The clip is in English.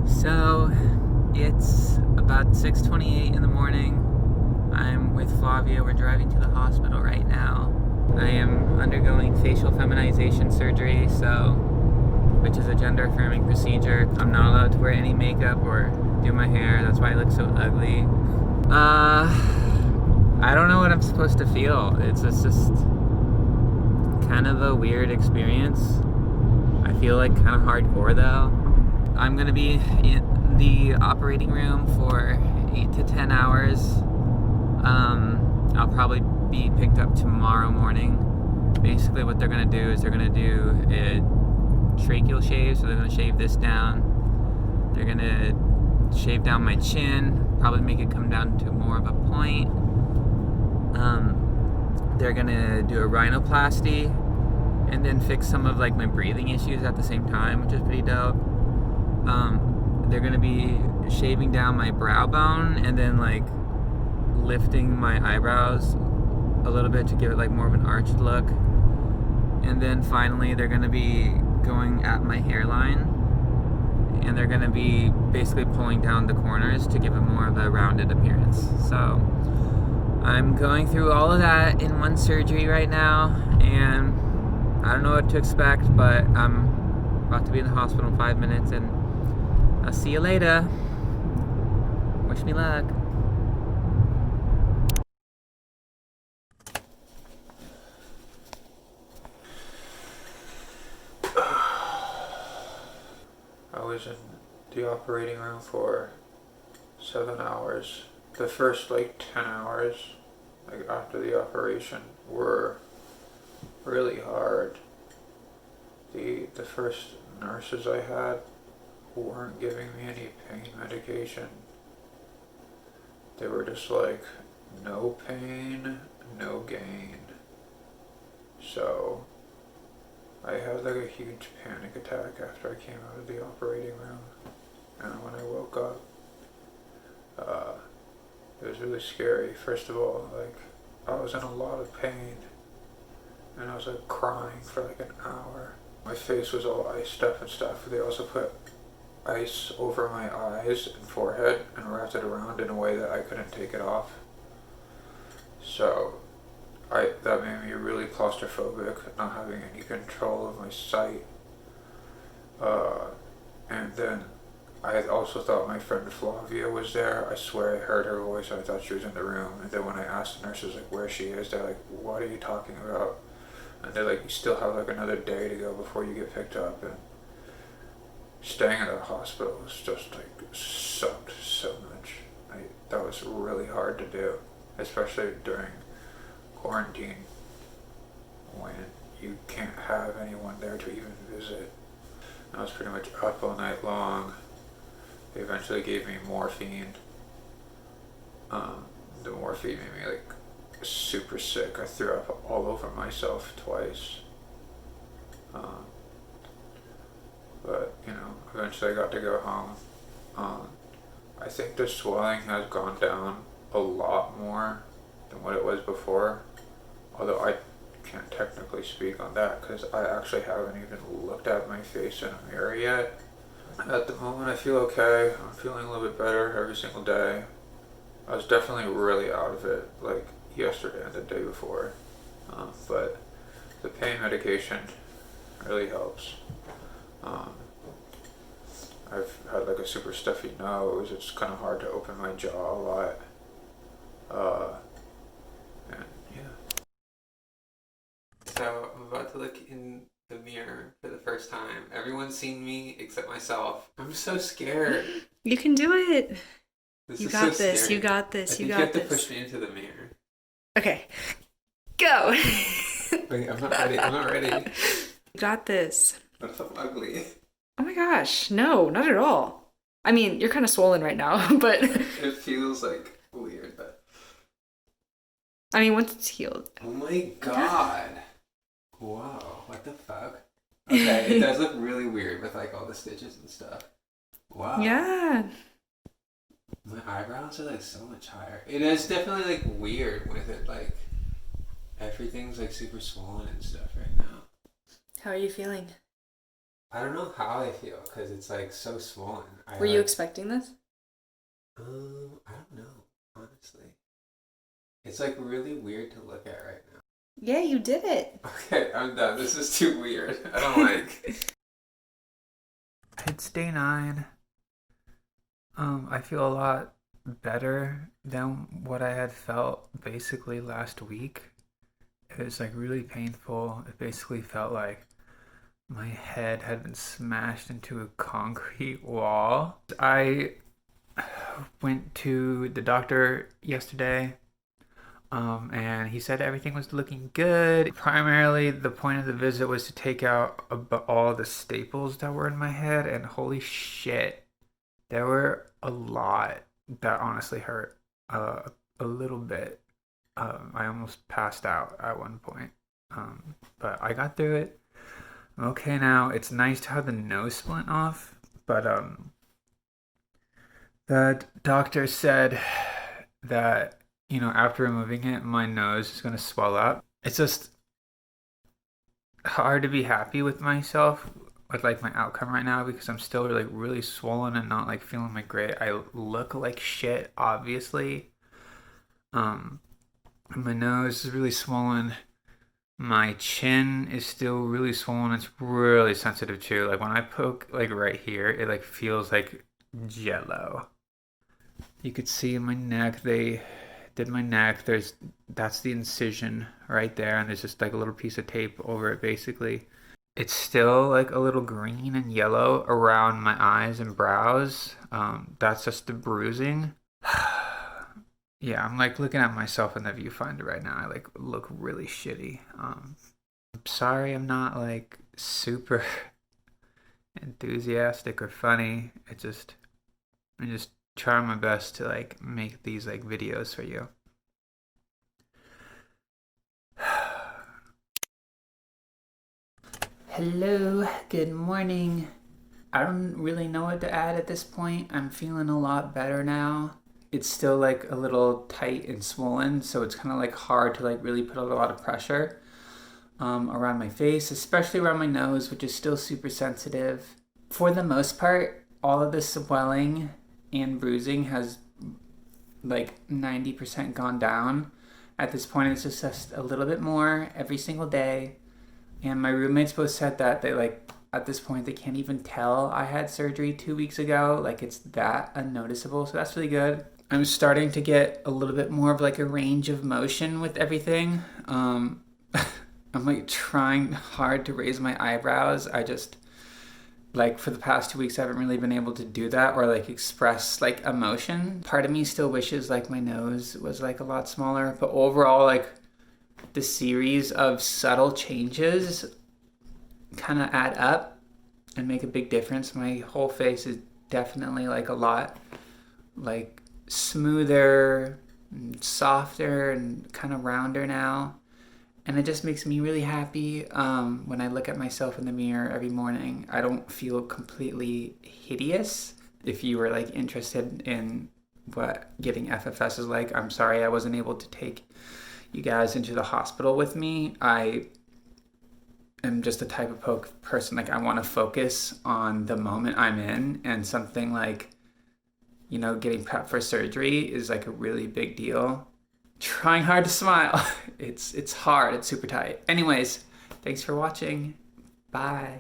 So it's about 6:28 in the morning. I'm with Flavia. We're driving to the hospital right now. I am undergoing facial feminization surgery, which is a gender affirming procedure. I'm not allowed to wear any makeup or do my hair. That's why I look so ugly. I don't know what I'm supposed to feel. It's just kind of a weird experience. I feel like kind of hardcore though. I'm gonna be in the operating room for 8 to 10 hours. I'll probably be picked up tomorrow morning. Basically what they're gonna do is they're gonna do a tracheal shave, so they're gonna shave this down. They're gonna shave down my chin, probably make it come down to more of a point. They're gonna do a rhinoplasty and then fix some of like my breathing issues at the same time, which is pretty dope. They're gonna be shaving down my brow bone and then like lifting my eyebrows a little bit to give it like more of an arched look. And then finally they're gonna be going at my hairline and they're gonna be basically pulling down the corners to give it more of a rounded appearance. So I'm going through all of that in one surgery right now, and I don't know what to expect, but I'm about to be in the hospital in 5 minutes, and I'll see you later. Wish me luck. I was in the operating room for 7 hours. The first 10 hours, after the operation, were really hard. The first nurses I had weren't giving me any pain medication. They were just like, no pain, no gain. So I had a huge panic attack after I came out of the operating room. And when I woke up, it was really scary. First of all, I was in a lot of pain and I was crying for an hour. My face was all iced up and stuff. They also put ice over my eyes and forehead and wrapped it around in a way that I couldn't take it off. So that made me really claustrophobic, not having any control of my sight. And then I also thought my friend Flavia was there. I swear I heard her voice. I thought she was in the room. And then when I asked the nurses where she is, they're like, what are you talking about? And they're like, you still have another day to go before you get picked up. And staying at the hospital was just sucked so much. That was really hard to do, especially during quarantine when you can't have anyone there to even visit. I was pretty much up all night long. They eventually gave me morphine. The morphine made me super sick. I threw up all over myself twice. But eventually I got to go home. I think the swelling has gone down a lot more than what it was before. Although I can't technically speak on that because I actually haven't even looked at my face in a mirror yet. At the moment I feel okay. I'm feeling a little bit better every single day. I was definitely really out of it yesterday and the day before. But the pain medication really helps. I've had a super stuffy nose. It's kind of hard to open my jaw a lot. And yeah. So I'm about to look in the mirror for the first time. Everyone's seen me except myself. I'm so scared. You can do it. You got this. Scary. You got this. I think you you got have this. to push me into the mirror. Okay. Go. Wait, I'm not ready. You got this. What if I'm ugly? Oh my gosh. No, not at all. I mean, you're kind of swollen right now, but it feels weird, but I mean, once it's healed. Oh my god. Whoa, what the fuck? Okay, it does look really weird with all the stitches and stuff. Wow. Yeah. My eyebrows are so much higher. It is definitely weird with it everything's super swollen and stuff right now. How are you feeling? I don't know how I feel because it's like so swollen. Were you expecting this? I don't know, honestly. It's like really weird to look at right now. Yeah, you did it. Okay, I'm done. This is too weird. I don't like. It's day 9. I feel a lot better than what I had felt basically last week. It was like really painful. It basically felt like my head had been smashed into a concrete wall. I went to the doctor yesterday, and he said everything was looking good. Primarily, the point of the visit was to take out all the staples that were in my head, and holy shit, there were a lot that honestly hurt a little bit. I almost passed out at one point, but I got through it. I'm okay now. It's nice to have the nose splint off, but the doctor said that, after removing it, my nose is going to swell up. It's just hard to be happy with myself, with like my outcome right now, because I'm still like really swollen and not like feeling like great. I look like shit, obviously. My nose is really swollen. My chin is still really swollen. It's really sensitive too. Like when I poke like right here, it like feels like jello. You could see in my neck, they did my neck. That's the incision right there, and there's just like a little piece of tape over it basically. It's still like a little green and yellow around my eyes and brows. That's just the bruising. Yeah, I'm like looking at myself in the viewfinder right now. I like look really shitty. I'm sorry I'm not like super enthusiastic or funny. I'm just trying my best to like make these like videos for you. Hello, good morning. I don't really know what to add at this point. I'm feeling a lot better now. It's still like a little tight and swollen, so it's kind of like hard to like really put a lot of pressure around my face, especially around my nose, which is still super sensitive. For the most part, all of the swelling and bruising has like 90% gone down. At this point, it's just a little bit more every single day. And my roommates both said that they like, at this point, they can't even tell I had surgery 2 weeks ago. Like it's that unnoticeable. So that's really good. I'm starting to get a little bit more of like a range of motion with everything. I'm like trying hard to raise my eyebrows. I just like for the past 2 weeks I haven't really been able to do that or like express like emotion. Part of me still wishes like my nose was like a lot smaller, but overall like the series of subtle changes kind of add up and make a big difference. My whole face is definitely like a lot like smoother and softer and kind of rounder now, and it just makes me really happy. When I look at myself in the mirror every morning, I don't feel completely hideous. If you were like interested in what getting FFS is like, I'm sorry I wasn't able to take you guys into the hospital with me. I am just the type of person, like I want to focus on the moment I'm in, and something like, getting prepped for surgery is like a really big deal. Trying hard to smile. It's hard. It's super tight. Anyways, thanks for watching. Bye.